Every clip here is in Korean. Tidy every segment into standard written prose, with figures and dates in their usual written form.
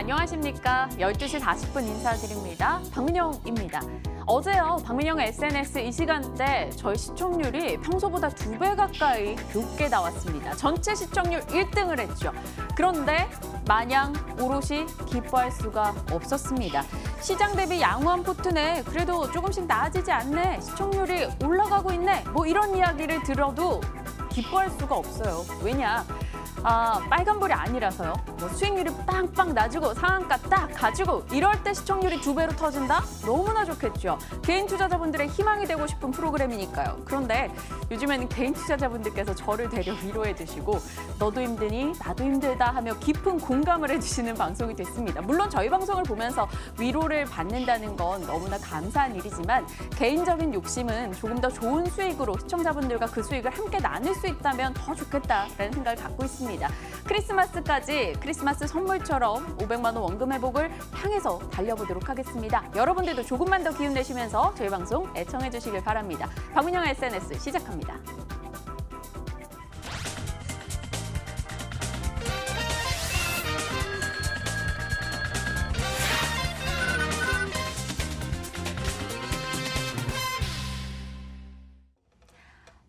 안녕하십니까. 12시 40분 인사드립니다. 박민영입니다. 어제요, 박민영의 SNS 이 시간대 저희 시청률이 평소보다 2배 가까이 높게 나왔습니다. 전체 시청률 1등을 했죠. 그런데 마냥 오롯이 기뻐할 수가 없었습니다. 시장 대비 양호한 포트네, 그래도 조금씩 나아지지 않네, 시청률이 올라가고 있네, 뭐 이런 이야기를 들어도 기뻐할 수가 없어요. 왜냐? 빨간불이 아니라서요. 뭐 수익률이 빵빵 낮고 상한가 딱 가지고 이럴 때 시청률이 2배로 터진다? 너무나 좋겠죠. 개인 투자자분들의 희망이 되고 싶은 프로그램이니까요. 그런데 요즘에는 개인 투자자분들께서 저를 되려 위로해 주시고 너도 힘드니 나도 힘들다 하며 깊은 공감을 해주시는 방송이 됐습니다. 물론 저희 방송을 보면서 위로를 받는다는 건 너무나 감사한 일이지만 개인적인 욕심은 조금 더 좋은 수익으로 시청자분들과 그 수익을 함께 나눌 수 있다면 더 좋겠다라는 생각을 갖고 있습니다. 크리스마스까지 크리스마스 선물처럼 500만 원 원금 회복을 향해서 달려보도록 하겠습니다. 여러분들도 조금만 더 기운 내시면서 저희 방송 애청해 주시길 바랍니다. 박민영의 SNS 시작합니다.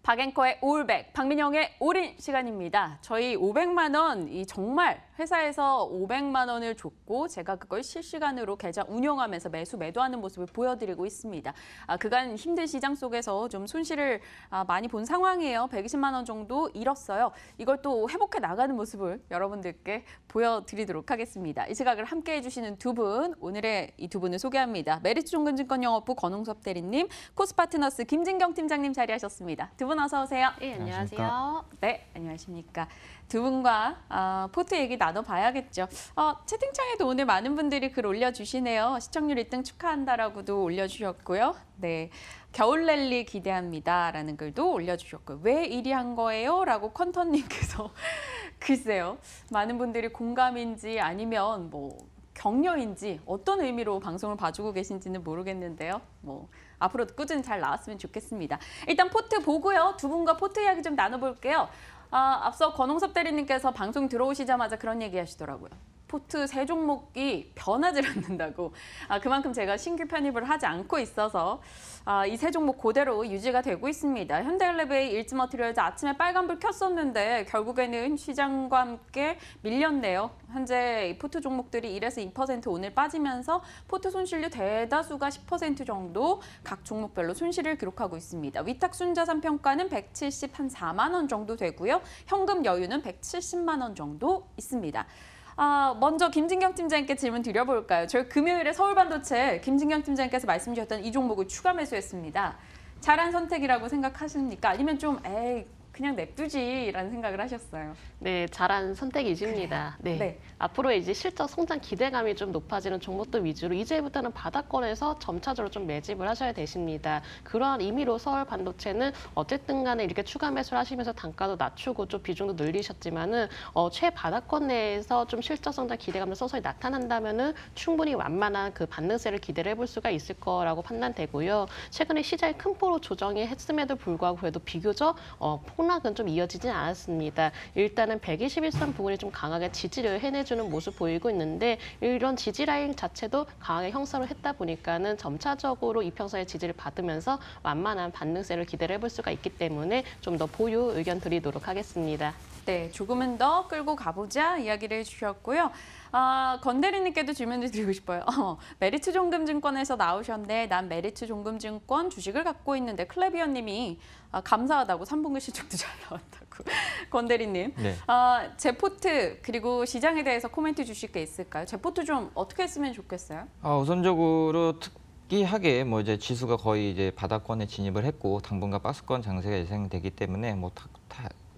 박앵커의 올백, 박민영의 올인 시간입니다. 저희 500만 원, 정말 회사에서 500만 원을 줬고 제가 그걸 실시간으로 계좌 운영하면서 매수하는 모습을 보여드리고 있습니다. 그간 힘든 시장 속에서 좀 손실을 많이 본 상황이에요. 120만 원 정도 잃었어요. 이걸 또 회복해 나가는 모습을 여러분들께 보여드리도록 하겠습니다. 이 시각을 함께해 주시는 두 분, 오늘의 이 두 분을 소개합니다. 메리츠종금증권 영업부 권홍섭 대리님, 코스파트너스 김진경 팀장님 자리하셨습니다. 두 분 어서 오세요. 네, 안녕하세요. 네, 안녕하십니까. 두 분과 포트 얘기 나눠봐야겠죠. 채팅창에도 오늘 많은 분들이 글 올려주시네요. 시청률 1등 축하한다라고도 올려주셨고요. 네, 겨울 랠리 기대합니다라는 글도 올려주셨고요. 왜 1위 한 거예요? 라고 컨턴님께서 글쎄요. 많은 분들이 공감인지 아니면 뭐 격려인지 어떤 의미로 방송을 봐주고 계신지는 모르겠는데요. 앞으로도 꾸준히 잘 나왔으면 좋겠습니다. 일단 포트 보고요. 두 분과 포트 이야기 좀 나눠볼게요. 앞서 권홍섭 대리님께서 방송 들어오시자마자 그런 얘기 하시더라고요. 포트 세 종목이 변하지 않는다고. 그만큼 제가 신규 편입을 하지 않고 있어서 이 세 종목 그대로 유지가 되고 있습니다. 현대엘리베이, 일지머티리얼즈 아침에 빨간불 켰었는데 결국에는 시장과 함께 밀렸네요. 현재 이 포트 종목들이 1에서 2% 오늘 빠지면서 포트 손실률 대다수가 10% 정도 각 종목별로 손실을 기록하고 있습니다. 위탁 순자산 평가는 174만 원 정도 되고요. 현금 여유는 170만 원 정도 있습니다. 먼저 김진경 팀장님께 질문 드려볼까요? 저희 금요일에 서울반도체 김진경 팀장님께서 말씀 주셨던 이 종목을 추가 매수했습니다. 잘한 선택이라고 생각하십니까? 아니면 좀 그냥 냅두지라는 생각을 하셨어요? 네, 잘한 선택이십니다. 네. 앞으로 이제 실적 성장 기대감이 좀 높아지는 종목들 위주로 이제부터는 바닥권에서 점차적으로 좀 매집을 하셔야 되십니다. 그러한 의미로 서울 반도체는 어쨌든 간에 이렇게 추가 매수를 하시면서 단가도 낮추고 좀 비중도 늘리셨지만은 최바닥권 내에서 좀 실적 성장 기대감도 서서히 나타난다면은 충분히 완만한 그 반등세를 기대를 해볼 수가 있을 거라고 판단되고요. 최근에 시장이 큰 폭으로 조정이 했음에도 불구하고 그래도 비교적 폭락은 좀 이어지진 않았습니다. 일단은 121선 부분이 좀 강하게 지지를 해내주는 모습 보이고 있는데 이런 지지 라인 자체도 강하게 형성을 했다 보니까는 점차적으로 이평선의 지지를 받으면서 완만한 반등세를 기대를 해볼 수가 있기 때문에 좀 더 보유 의견 드리도록 하겠습니다. 네, 조금은 더 끌고 가보자 이야기를 해주셨고요. 권 대리님께도 질문을 드리고 싶어요. 메리츠종금증권에서 나오셨는데 난 메리츠종금증권 주식을 갖고 있는데 클레비언 님이 감사하다고 3분기 실적도 잘 나왔다고. 권 대리님, 네. 제 포트 그리고 시장에 대해서 코멘트 주실 게 있을까요? 제 포트 좀 어떻게 했으면 좋겠어요? 우선적으로 특이하게 이제 지수가 거의 이제 바닥권에 진입을 했고 당분간 박스권 장세가 예상되기 때문에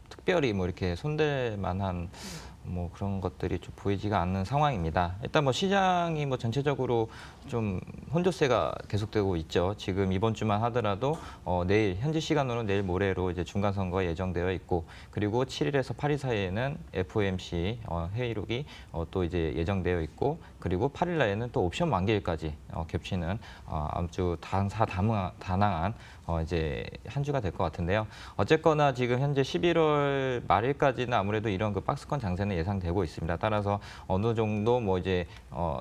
특별히 이렇게 손댈 만한 그런 것들이 좀 보이지가 않는 상황입니다. 일단 시장이 전체적으로 좀 혼조세가 계속되고 있죠. 지금 이번 주만 하더라도 내일 현지 시간으로 내일 모레로 이제 중간 선거가 예정되어 있고 그리고 7일에서 8일 사이에는 FOMC 회의록이 또 이제 예정되어 있고 그리고 8일 날에는 또 옵션 만기일까지 겹치는 아주 다낭한 이제 한 주가 될 것 같은데요. 어쨌거나 지금 현재 11월 말일까지는 아무래도 이런 그 박스권 장세는 예상되고 있습니다. 따라서 어느 정도 뭐 이제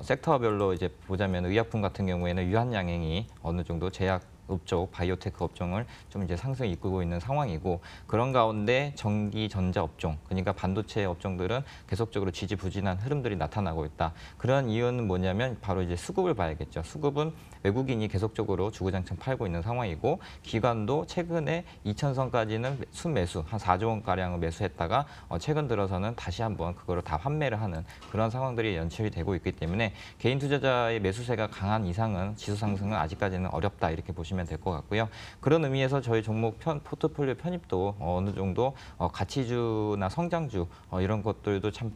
섹터별로 이제 보자면 의약품 같은 경우에는 유한 양행이 어느 정도 제약 업종, 바이오테크 업종을 좀 이제 상승 이끌고 있는 상황이고 그런 가운데 전기 전자 업종, 그러니까 반도체 업종들은 계속적으로 지지부진한 흐름들이 나타나고 있다. 그런 이유는 뭐냐면 바로 이제 수급을 봐야겠죠. 수급은 외국인이 계속적으로 주구장창 팔고 있는 상황이고 기관도 최근에 2,000선까지는 순매수, 한 4조 원가량을 매수했다가 최근 들어서는 다시 한번 그거를 다 환매를 하는 그런 상황들이 연출이 되고 있기 때문에 개인 투자자의 매수세가 강한 이상은 지수 상승은 아직까지는 어렵다 이렇게 보시면 될 것 같고요. 그런 의미에서 저희 종목 포트폴리오 편입도 어느 정도 가치주나 성장주 이런 것들도 참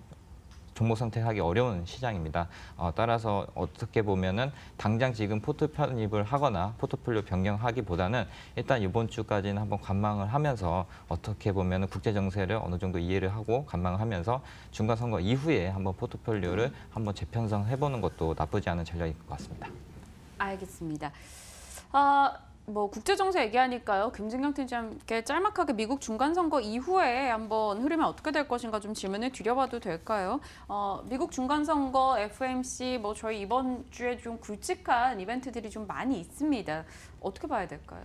종목 선택하기 어려운 시장입니다. 따라서 어떻게 보면은 당장 지금 포트 편입을 하거나 포트폴리오 변경하기보다는 일단 이번 주까지는 한번 관망을 하면서 어떻게 보면은 국제 정세를 어느 정도 이해를 하고 관망을 하면서 중간 선거 이후에 한번 포트폴리오를 한번 재편성해 보는 것도 나쁘지 않은 전략일 것 같습니다. 알겠습니다. 뭐 국제정세 얘기하니까요. 김진경 팀장님께 짤막하게 미국 중간선거 이후에 한번 흐름이 어떻게 될 것인가 좀 질문을 드려봐도 될까요? 미국 중간선거, FOMC, 뭐 저희 이번 주에 좀 굵직한 이벤트들이 좀 많이 있습니다. 어떻게 봐야 될까요?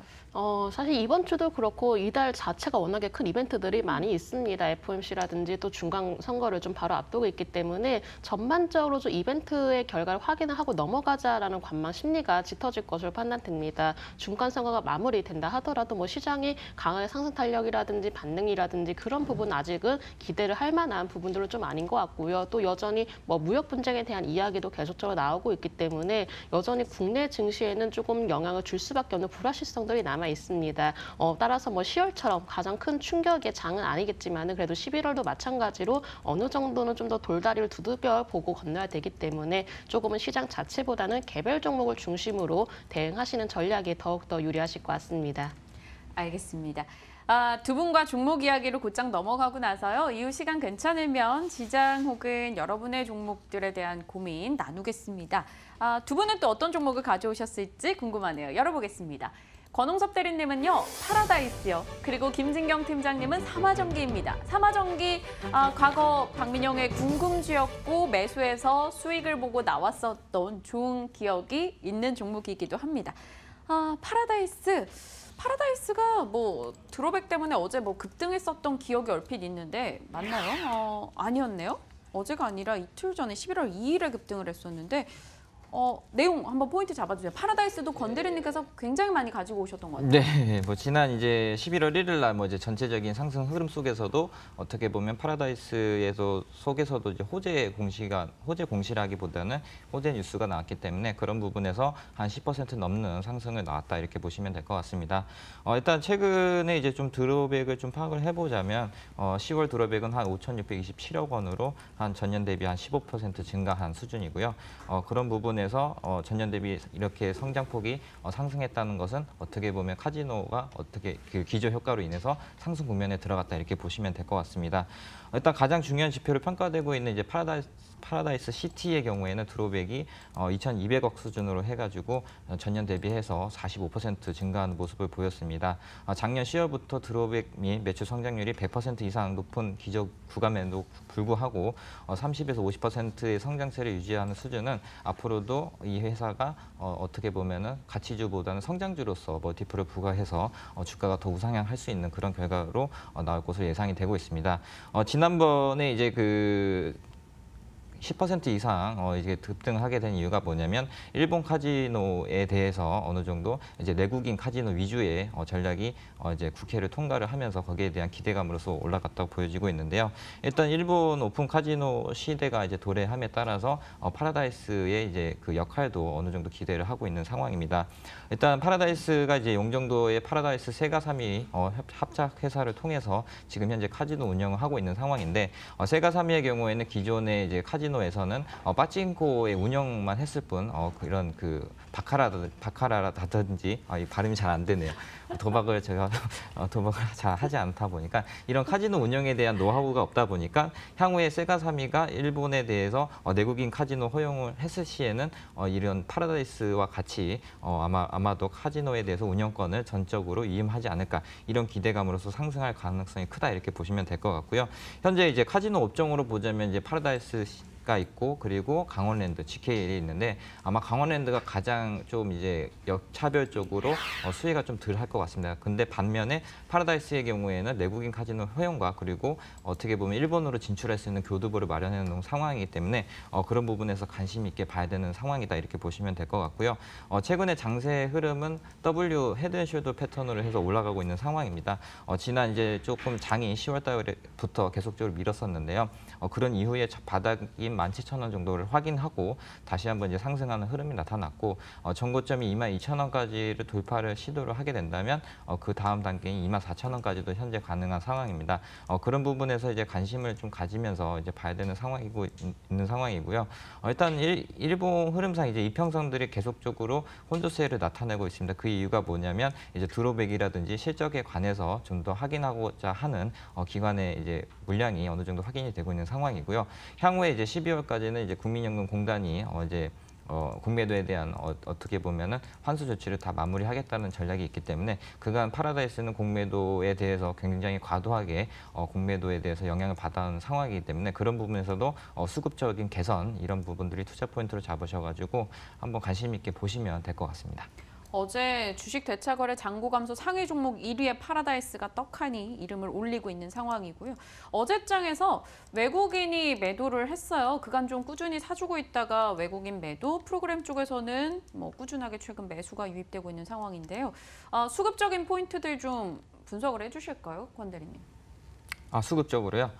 사실 이번 주도 그렇고 이달 자체가 워낙에 큰 이벤트들이 많이 있습니다. FOMC라든지 또 중간 선거를 좀 바로 앞두고 있기 때문에 전반적으로 좀 이벤트의 결과를 확인을 하고 넘어가자라는 관망 심리가 짙어질 것으로 판단됩니다. 중간 선거가 마무리된다 하더라도 뭐 시장이 강하게 상승 탄력이라든지 반등이라든지 그런 부분 아직은 기대를 할 만한 부분들은 좀 아닌 것 같고요. 또 여전히 뭐 무역 분쟁에 대한 이야기도 계속적으로 나오고 있기 때문에 여전히 국내 증시에는 조금 영향을 줄 수밖에 없는 불확실성들이 남아 있습니다. 따라서 뭐 10월처럼 가장 큰 충격의 장은 아니겠지만 그래도 11월도 마찬가지로 어느 정도는 좀 더 돌다리를 두드려 보고 건너야 되기 때문에 조금은 시장 자체보다는 개별 종목을 중심으로 대응하시는 전략이 더욱더 유리하실 것 같습니다. 알겠습니다. 두 분과 종목 이야기로 곧장 넘어가고 나서요. 이후 시간 괜찮으면 시장 혹은 여러분의 종목들에 대한 고민 나누겠습니다. 두 분은 또 어떤 종목을 가져오셨을지 궁금하네요. 열어보겠습니다. 권홍섭 대리님은요, 파라다이스요. 그리고 김진경 팀장님은 삼화전기입니다. 삼화전기 과거 박민영의 궁금주였고 매수해서 수익을 보고 나왔었던 좋은 기억이 있는 종목이기도 합니다. 파라다이스가 뭐 드로백 때문에 어제 뭐 급등했었던 기억이 얼핏 있는데 맞나요? 아니었네요. 어제가 아니라 이틀 전에 11월 2일에 급등을 했었는데 내용 한번 포인트 잡아주세요. 파라다이스도 권대리님께서 굉장히 많이 가지고 오셨던 것 같아요. 네, 뭐 지난 이제 11월 1일 날 뭐 이제 전체적인 상승 흐름 속에서도 어떻게 보면 파라다이스에서 속에서도 이제 호재 공시라기보다는 호재 뉴스가 나왔기 때문에 그런 부분에서 한 10% 넘는 상승을 나왔다 이렇게 보시면 될 것 같습니다. 일단 최근에 이제 좀 드로백을 좀 파악을 해보자면 10월 드로백은 한 5,627억 원으로 한 전년 대비 한 15% 증가한 수준이고요. 그런 부분에서 전년 대비 이렇게 성장폭이 상승했다는 것은 어떻게 보면 카지노가 어떻게 그 기저 효과로 인해서 상승 국면에 들어갔다 이렇게 보시면 될 것 같습니다. 일단 가장 중요한 지표로 평가되고 있는 이제 파라다이스 시티의 경우에는 드로백이 2,200억 수준으로 해가지고 전년 대비해서 45% 증가하는 모습을 보였습니다. 작년 10월부터 드로백 및 매출 성장률이 100% 이상 높은 기저 구간에도 불구하고 30에서 50%의 성장세를 유지하는 수준은 앞으로도 이 회사가 어떻게 보면은 가치주보다는 성장주로서 멀티플을 부과해서 주가가 더 우상향할 수 있는 그런 결과로 나올 것으로 예상이 되고 있습니다. 지난번에 이제 10% 이상 이제 급등하게 된 이유가 뭐냐면 일본 카지노에 대해서 어느 정도 이제 내국인 카지노 위주의 전략이 이제 국회를 통과를 하면서 거기에 대한 기대감으로서 올라갔다고 보여지고 있는데요. 일단 일본 오픈 카지노 시대가 이제 도래함에 따라서 파라다이스의 이제 그 역할도 어느 정도 기대를 하고 있는 상황입니다. 일단 파라다이스가 이제 용정도의 파라다이스 세가삼이 합작 회사를 통해서 지금 현재 카지노 운영을 하고 있는 상황인데 세가삼이의 경우에는 기존에 이제 카지노 카지노에서는 빠찡코의 운영만 했을 뿐 이런 그 바카라라든지 이 발음이 잘 안 되네요. 도박을 제가 도박을 잘 하지 않다 보니까 이런 카지노 운영에 대한 노하우가 없다 보니까 향후에 세가사미가 일본에 대해서 내국인 카지노 허용을 했을 시에는 이런 파라다이스와 같이 아마도 카지노에 대해서 운영권을 전적으로 위임하지 않을까 이런 기대감으로서 상승할 가능성이 크다 이렇게 보시면 될 것 같고요. 현재 이제 카지노 업종으로 보자면 이제 파라다이스가 있고 그리고 강원랜드 GKL이 있는데 아마 강원랜드가 가장 좀 이제 역차별적으로 수혜가 좀 덜 할 것 같습니다. 근데 반면에 파라다이스의 경우에는 내국인 카지노 허용과 그리고 어떻게 보면 일본으로 진출할 수 있는 교두보를 마련해 놓은 상황이기 때문에 그런 부분에서 관심 있게 봐야 되는 상황이다 이렇게 보시면 될 것 같고요. 최근에 장세의 흐름은 W 헤드앤숄더 패턴으로 해서 올라가고 있는 상황입니다. 지난 이제 조금 장이 10월 달부터 계속적으로 밀었었는데요. 그런 이후에 바닥인 17,000원 정도를 확인하고 다시 한번 이제 상승하는 흐름이 나타났고 전고점이 22,000원까지를 돌파를 시도를 하게 된다면 그 다음 단계인 24,000원까지도 현재 가능한 상황입니다. 그런 부분에서 이제 관심을 좀 가지면서 이제 봐야 되는 있는 상황이고요. 일단 일본 흐름상 이제 이평선들이 계속적으로 혼조세를 나타내고 있습니다. 그 이유가 뭐냐면 이제 드로백이라든지 실적에 관해서 좀 더 확인하고자 하는 기관의 이제 물량이 어느 정도 확인이 되고 있는 상황이고요. 향후에 이제 12월까지는 이제 국민연금공단이 이제 공매도에 대한 어떻게 보면은 환수 조치를 다 마무리하겠다는 전략이 있기 때문에 그간 파라다이스는 공매도에 대해서 굉장히 과도하게 공매도에 대해서 영향을 받아온 상황이기 때문에 그런 부분에서도 수급적인 개선 이런 부분들이 투자 포인트로 잡으셔가지고 한번 관심 있게 보시면 될 것 같습니다. 어제 주식 대차거래 잔고 감소 상위 종목 1위의 파라다이스가 떡하니 이름을 올리고 있는 상황이고요. 어제장에서 외국인이 매도를 했어요. 그간 좀 꾸준히 사주고 있다가 외국인 매도, 프로그램 쪽에서는 꾸준하게 최근 매수가 유입되고 있는 상황인데요. 수급적인 포인트들 좀 분석을 해주실까요, 권 대리님? 수급적으로요?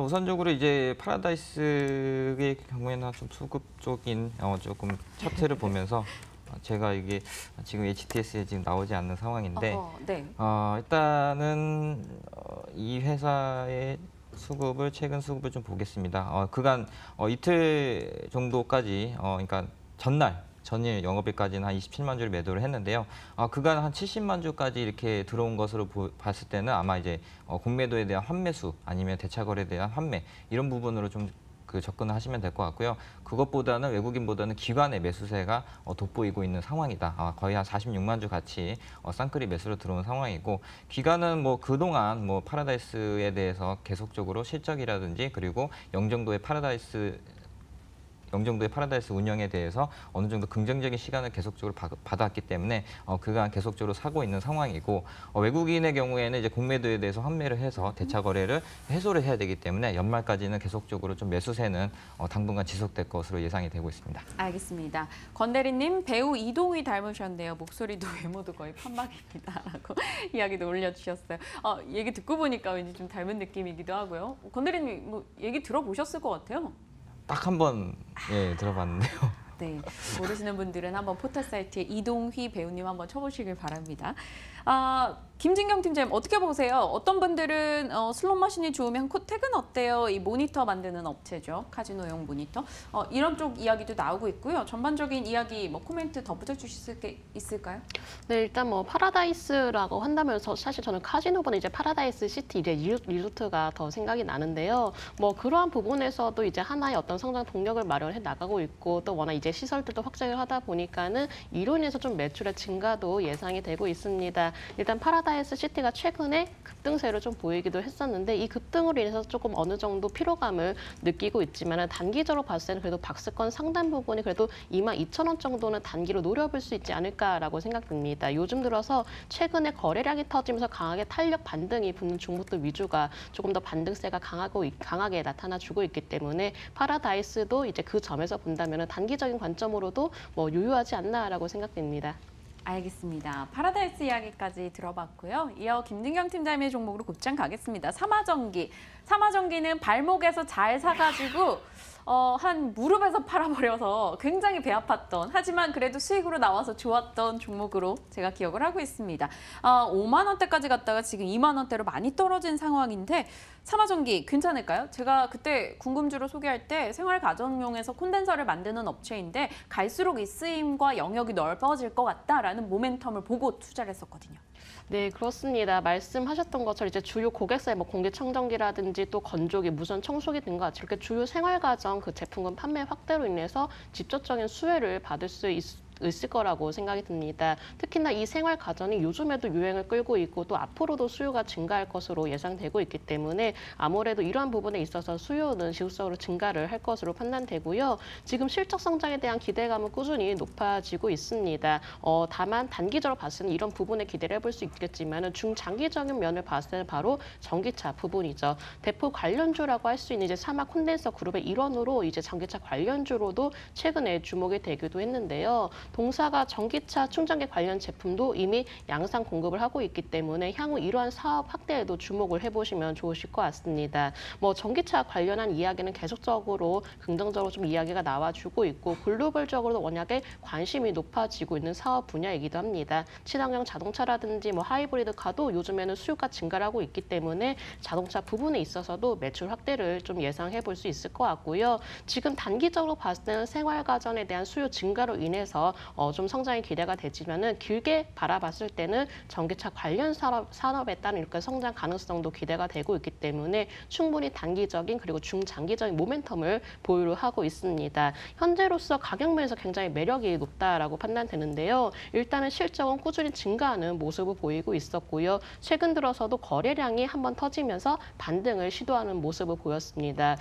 우선적으로 이제 파라다이스의 경우에는 좀 수급적인 조금 차트를 보면서 제가 이게 지금 HTS에 지금 나오지 않는 상황인데 네. 일단은 이 회사의 최근 수급을 좀 보겠습니다. 그간 이틀 정도까지 그러니까 전일 영업일까지는 한 27만 주를 매도를 했는데요. 그간 한 70만 주까지 이렇게 들어온 것으로 봤을 때는 아마 이제 공매도에 대한 환매수 아니면 대차거래에 대한 환매 이런 부분으로 좀 접근을 하시면 될 것 같고요. 그것보다는 외국인보다는 기관의 매수세가 돋보이고 있는 상황이다. 거의 한 46만 주 같이 쌍끌이 매수로 들어온 상황이고 기관은 그동안 파라다이스에 대해서 계속적으로 실적이라든지 그리고 영종도의 파라다이스 운영에 대해서 어느 정도 긍정적인 시간을 계속적으로 받았기 때문에 그간 계속적으로 사고 있는 상황이고 외국인의 경우에는 이제 공매도에 대해서 환매를 해서 대차 거래를 해소를 해야 되기 때문에 연말까지는 계속적으로 좀 매수세는 당분간 지속될 것으로 예상이 되고 있습니다. 알겠습니다. 권 대리님 배우 이동휘 닮으셨네요. 목소리도 외모도 거의 판박입니다라고 이야기도 올려주셨어요. 얘기 듣고 보니까 왠지 좀 닮은 느낌이기도 하고요. 권 대리님 얘기 들어보셨을 것 같아요. 딱 한 번 들어봤는데요. 네, 모르시는 분들은 한번 포털 사이트에 이동휘 배우님 한번 쳐보시길 바랍니다. 김진경 팀장님 어떻게 보세요? 어떤 분들은 슬롯 머신이 좋으면 코텍은 어때요? 이 모니터 만드는 업체죠. 카지노용 모니터. 이런 쪽 이야기도 나오고 있고요. 전반적인 이야기 코멘트 덧붙여 주실 게 있을까요? 네, 일단 파라다이스라고 한다면 사실 저는 카지노보다 이제 파라다이스 시티 이제 리조트가 더 생각이 나는데요. 그러한 부분에서도 이제 하나의 어떤 성장 동력을 마련해 나가고 있고 또 워낙 이제 시설들도 확장을 하다 보니까는 이로 인해서 좀 매출의 증가도 예상이 되고 있습니다. 일단 파라다이스 시티가 최근에 급등세를 좀 보이기도 했었는데 이 급등으로 인해서 조금 어느 정도 피로감을 느끼고 있지만 단기적으로 봤을 때는 그래도 박스권 상단 부분이 그래도 22,000원 정도는 단기로 노려볼 수 있지 않을까라고 생각됩니다. 요즘 들어서 최근에 거래량이 터지면서 강하게 탄력 반등이 붙는 종목들 위주가 조금 더 반등세가 강하게 나타나주고 있기 때문에 파라다이스도 이제 그 점에서 본다면 단기적인 관점으로도 유효하지 않나라고 생각됩니다. 알겠습니다. 파라다이스 이야기까지 들어봤고요. 이어 김진경 팀장님의 종목으로 곧장 가겠습니다. 삼화전기. 삼화전기는 발목에서 잘 사가지고 한 무릎에서 팔아버려서 굉장히 배 아팠던, 하지만 그래도 수익으로 나와서 좋았던 종목으로 제가 기억을 하고 있습니다. 5만 원대까지 갔다가 지금 2만 원대로 많이 떨어진 상황인데 삼화전기 괜찮을까요? 제가 그때 궁금주로 소개할 때 생활 가정용에서 콘덴서를 만드는 업체인데 갈수록 이 쓰임과 영역이 넓어질 것 같다라는 모멘텀을 보고 투자를 했었거든요. 네, 그렇습니다. 말씀하셨던 것처럼 이제 주요 고객사의 뭐 공기청정기라든지 또 건조기, 무선 청소기 등과 같이 이렇게 주요 생활가정 그 제품군 판매 확대로 인해서 직접적인 수혜를 받을 수 있을 거라고 생각이 듭니다. 특히나 이 생활 가전이 요즘에도 유행을 끌고 있고 또 앞으로도 수요가 증가할 것으로 예상되고 있기 때문에 아무래도 이러한 부분에 있어서 수요는 지속적으로 증가를 할 것으로 판단되고요. 지금 실적 성장에 대한 기대감은 꾸준히 높아지고 있습니다. 다만 단기적으로 봤을 때는 이런 부분에 기대를 해볼 수 있겠지만 중장기적인 면을 봤을 때는 바로 전기차 부분이죠. 대표 관련주라고 할 수 있는 이제 사마 콘덴서 그룹의 일원으로 이제 전기차 관련주로도 최근에 주목이 되기도 했는데요. 동사가 전기차 충전기 관련 제품도 이미 양산 공급을 하고 있기 때문에 향후 이러한 사업 확대에도 주목을 해보시면 좋으실 것 같습니다. 뭐 전기차 관련한 이야기는 계속적으로 긍정적으로 좀 이야기가 나와주고 있고 글로벌적으로도 워낙에 관심이 높아지고 있는 사업 분야이기도 합니다. 친환경 자동차라든지 뭐 하이브리드카도 요즘에는 수요가 증가를 하고 있기 때문에 자동차 부분에 있어서도 매출 확대를 좀 예상해 볼 수 있을 것 같고요. 지금 단기적으로 봤을 때는 생활가전에 대한 수요 증가로 인해서 좀 성장이 기대가 되지만은 길게 바라봤을 때는 전기차 관련 산업에 따른 이렇게 성장 가능성도 기대가 되고 있기 때문에 충분히 단기적인 그리고 중장기적인 모멘텀을 보유를 하고 있습니다. 현재로서 가격 면에서 굉장히 매력이 높다라고 판단되는데요. 일단은 실적은 꾸준히 증가하는 모습을 보이고 있었고요. 최근 들어서도 거래량이 한번 터지면서 반등을 시도하는 모습을 보였습니다.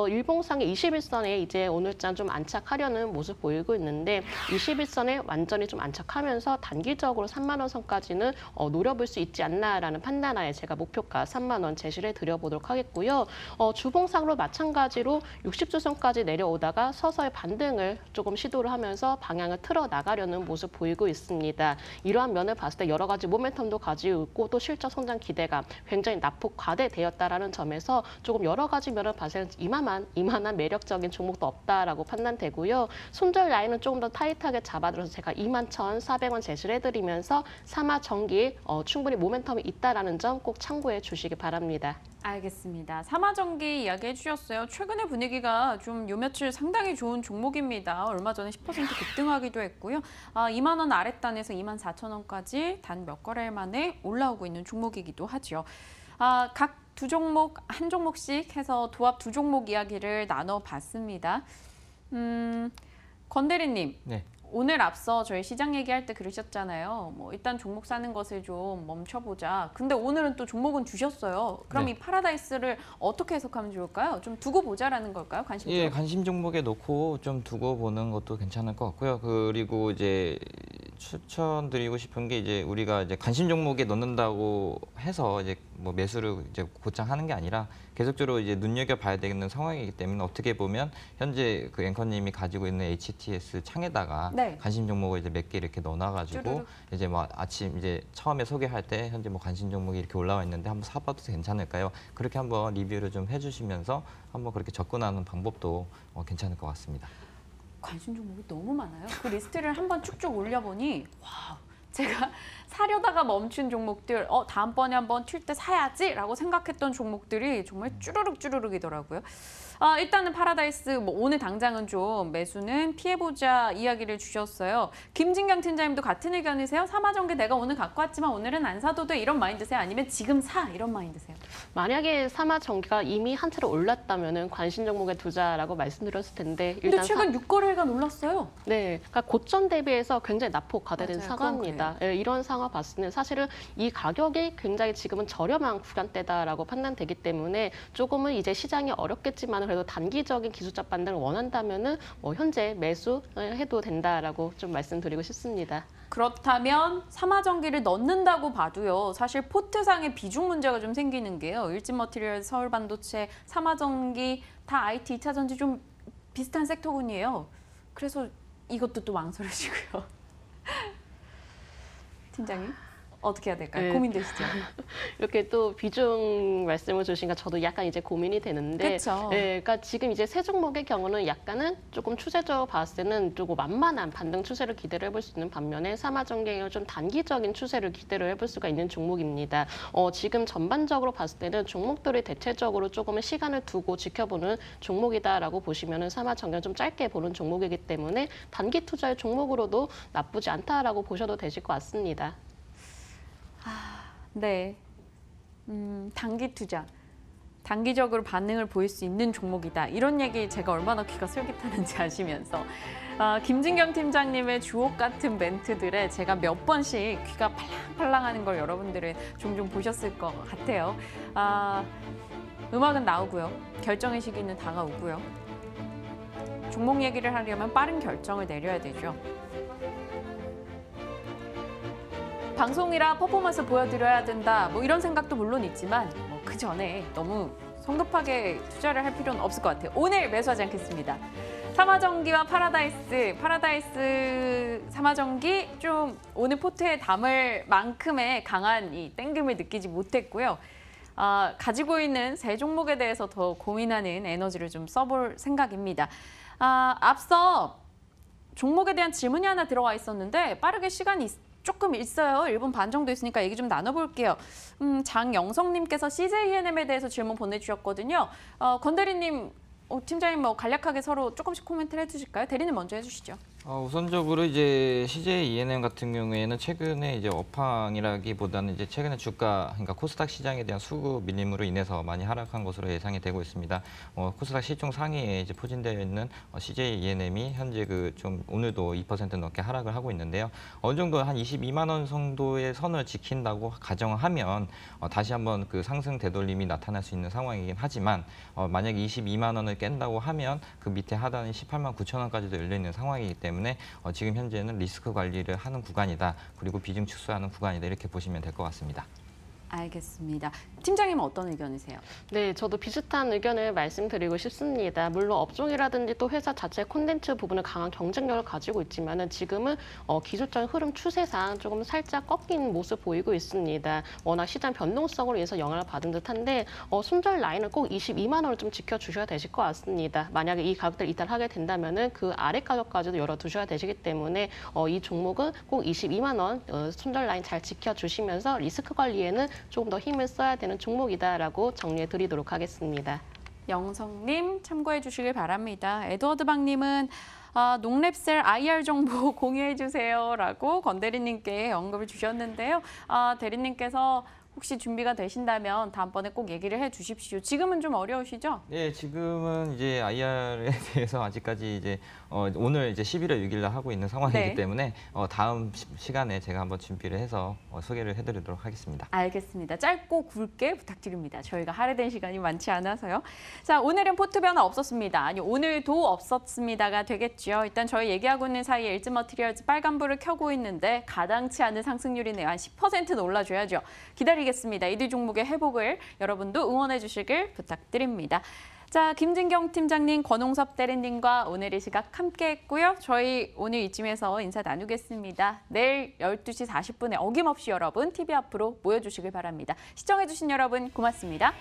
일봉상의 21선에 이제 오늘장 좀 안착하려는 모습 보이고 있는데 21선에 완전히 좀 안착하면서 단기적으로 3만 원 선까지는 노려볼 수 있지 않나라는 판단하에 제가 목표가 3만 원 제시를 드려보도록 하겠고요. 주봉상으로 마찬가지로 60주선까지 내려오다가 서서히 반등을 조금 시도를 하면서 방향을 틀어 나가려는 모습 보이고 있습니다. 이러한 면을 봤을 때 여러 가지 모멘텀도 가지고 있고 또 실적 성장 기대감 굉장히 낙폭 과대되었다라는 점에서 조금 여러 가지 면을 봤을 때 이만한 매력적인 종목도 없다라고 판단되고요. 손절 라인은 조금 더 타이트하게 잡아들어서 제가 21,400원 제시를 해드리면서 삼화전기 충분히 모멘텀이 있다라는 점 꼭 참고해 주시기 바랍니다. 알겠습니다. 삼화전기 이야기 해주셨어요. 최근의 분위기가 좀 요 며칠 상당히 좋은 종목입니다. 얼마 전에 10% 급등하기도 했고요. 2만 원 아랫단에서 24,000원까지 단 몇 거래일 만에 올라오고 있는 종목이기도 하죠. 각 두 종목, 한 종목씩 해서 도합 두 종목 이야기를 나눠봤습니다. 권 대리님. 네. 오늘 앞서 저희 시장 얘기할 때 그러셨잖아요. 뭐 일단 종목 사는 것을 좀 멈춰보자. 근데 오늘은 또 종목은 주셨어요. 그럼 네. 이 파라다이스를 어떻게 해석하면 좋을까요? 좀 두고 보자라는 걸까요? 관심 좀? 예, 관심 종목에 놓고 좀 두고 보는 것도 괜찮을 것 같고요. 그리고 이제 추천드리고 싶은 게 이제 우리가 이제 관심 종목에 넣는다고 해서 이제 뭐 매수를 이제 곧장 하는 게 아니라 계속적으로 이제 눈여겨 봐야 되는 상황이기 때문에 어떻게 보면 현재 그 앵커님이 가지고 있는 HTS 창에다가 네. 관심 종목을 이제 몇 개 이렇게 넣어놔가지고 쭈루룩. 이제 뭐 아침 이제 처음에 소개할 때 현재 뭐 관심 종목이 이렇게 올라와 있는데 한번 사봐도 괜찮을까요? 그렇게 한번 리뷰를 좀 해주시면서 한번 그렇게 접근하는 방법도 괜찮을 것 같습니다. 관심 종목이 너무 많아요. 그 리스트를 한번 쭉쭉 올려보니 와우. 제가 사려다가 멈춘 종목들, 다음번에 한번 튈 때 사야지라고 생각했던 종목들이 정말 쭈르륵이더라고요. 일단은 파라다이스 뭐 오늘 당장은 좀 매수는 피해보자 이야기를 주셨어요. 김진경 팀장님도 같은 의견이세요? 삼화전기 내가 오늘 갖고 왔지만 오늘은 안 사도 돼 이런 마인드세요? 아니면 지금 사 이런 마인드세요? 만약에 삼화전기가 이미 한 차례 올랐다면은 관심 종목에 두자라고 말씀드렸을 텐데 근데 최근 6거래일간 올랐어요. 네, 그러니까 고점 대비해서 굉장히 낙폭 과대된 맞아요. 상황입니다. 예, 이런 상황 봤을 때는 사실은 이 가격이 굉장히 지금은 저렴한 구간대다라고 판단되기 때문에 조금은 이제 시장이 어렵겠지만 그래도 단기적인 기술적 반등을 원한다면은 현재 매수해도 된다라고 좀 말씀드리고 싶습니다. 그렇다면 삼화전기를 넣는다고 봐도요. 사실 포트상의 비중 문제가 좀 생기는 게요. 일진머티리얼, 서울반도체, 삼화전기 다 IT, 2차전지 좀 비슷한 섹터군이에요. 그래서 이것도 또 망설여지고요. 팀장님? 어떻게 해야 될까요? 네. 고민되시죠? 이렇게 또 비중 말씀을 주시니까 저도 약간 이제 고민이 되는데, 그쵸. 그러니까 지금 이제 세 종목의 경우는 약간은 조금 추세적으로 봤을 때는 조금 완만한 반등 추세를 기대를 해볼 수 있는 반면에 삼화전기는 좀 단기적인 추세를 기대를 해볼 수가 있는 종목입니다. 지금 전반적으로 봤을 때는 종목들이 대체적으로 조금은 시간을 두고 지켜보는 종목이다라고 보시면은 삼화전기는 좀 짧게 보는 종목이기 때문에 단기 투자의 종목으로도 나쁘지 않다라고 보셔도 되실 것 같습니다. 네. 단기 투자. 단기적으로 반응을 보일 수 있는 종목이다. 이런 얘기 제가 얼마나 귀가 솔깃하는지 아시면서 김진경 팀장님의 주옥 같은 멘트들에 제가 몇 번씩 귀가 팔랑팔랑하는 걸 여러분들은 종종 보셨을 것 같아요. 음악은 나오고요. 결정의 시기는 다가오고요. 종목 얘기를 하려면 빠른 결정을 내려야 되죠. 방송이라 퍼포먼스 보여드려야 된다. 뭐 이런 생각도 물론 있지만 그 전에 너무 성급하게 투자를 할 필요는 없을 것 같아요. 오늘 매수하지 않겠습니다. 삼화전기와 파라다이스 삼화전기 좀 오늘 포트에 담을 만큼의 강한 이 땡김을 느끼지 못했고요. 가지고 있는 세 종목에 대해서 더 고민하는 에너지를 좀 써볼 생각입니다. 앞서 종목에 대한 질문이 하나 들어와 있었는데 빠르게 시간이 조금 있어요. 1분 반 정도 있으니까 얘기 좀 나눠볼게요. 장영성님께서 CJENM에 대해서 질문 보내주셨거든요. 권 대리님, 팀장님 간략하게 서로 조금씩 코멘트를 해주실까요? 대리님 먼저 해주시죠. 우선적으로 이제 CJ ENM 같은 경우에는 최근에 이제 업황이라기보다는 이제 최근에 주가, 그러니까 코스닥 시장에 대한 수급 밀림으로 인해서 많이 하락한 것으로 예상이 되고 있습니다. 코스닥 시총 상위에 이제 포진되어 있는 CJ ENM이 현재 좀 오늘도 2% 넘게 하락을 하고 있는데요. 어느 정도 한 22만 원 정도의 선을 지킨다고 가정을 하면 다시 한번 그 상승 되돌림이 나타날 수 있는 상황이긴 하지만 만약에 22만 원을 깬다고 하면 그 밑에 하단이 18만 9천 원까지도 열려 있는 상황이기 때문에 지금 현재는 리스크 관리를 하는 구간이다. 그리고 비중 축소하는 구간이다. 이렇게 보시면 될 것 같습니다. 알겠습니다. 팀장님은 어떤 의견이세요? 네, 저도 비슷한 의견을 말씀드리고 싶습니다. 물론 업종이라든지 또 회사 자체 콘텐츠 부분은 강한 경쟁력을 가지고 있지만은 지금은 기술적인 흐름 추세상 조금 살짝 꺾인 모습 보이고 있습니다. 워낙 시장 변동성으로 인해서 영향을 받은 듯한데 손절 라인을 꼭 22만 원을 좀 지켜주셔야 되실 것 같습니다. 만약에 이 가격대를 이탈하게 된다면은 그 아래 가격까지도 열어두셔야 되시기 때문에 이 종목은 꼭 22만 원 손절 라인 잘 지켜주시면서 리스크 관리에는 조금 더 힘을 써야 되는 종목이다라고 정리해 드리도록 하겠습니다. 영성님 참고해 주시길 바랍니다. 에드워드박님은 농랩셀 IR 정보 공유해 주세요라고 권 대리님께 언급을 주셨는데요. 대리님께서 혹시 준비가 되신다면 다음번에 꼭 얘기를 해 주십시오. 지금은 좀 어려우시죠? 네, 지금은 이제 IR에 대해서 아직까지 이제 오늘 이제 11월 6일 날 하고 있는 상황이기 네. 때문에 다음 시간에 제가 한번 준비를 해서 소개를 해드리도록 하겠습니다. 알겠습니다. 짧고 굵게 부탁드립니다. 저희가 할애된 시간이 많지 않아서요. 자, 오늘은 포트 변화 없었습니다. 아니, 오늘도 없었습니다가 되겠죠. 일단 저희 얘기하고 있는 사이에 일즈머티리얼즈 빨간불을 켜고 있는데 가당치 않은 상승률이네요. 한 10%는 올라줘야죠. 기다리겠습니다. 이들 종목의 회복을 여러분도 응원해 주시길 부탁드립니다. 자, 김진경 팀장님, 권홍섭 대리님과 오늘 이 시각 함께했고요. 저희 오늘 이쯤에서 인사 나누겠습니다. 내일 12시 40분에 어김없이 여러분 TV 앞으로 모여주시길 바랍니다. 시청해주신 여러분 고맙습니다.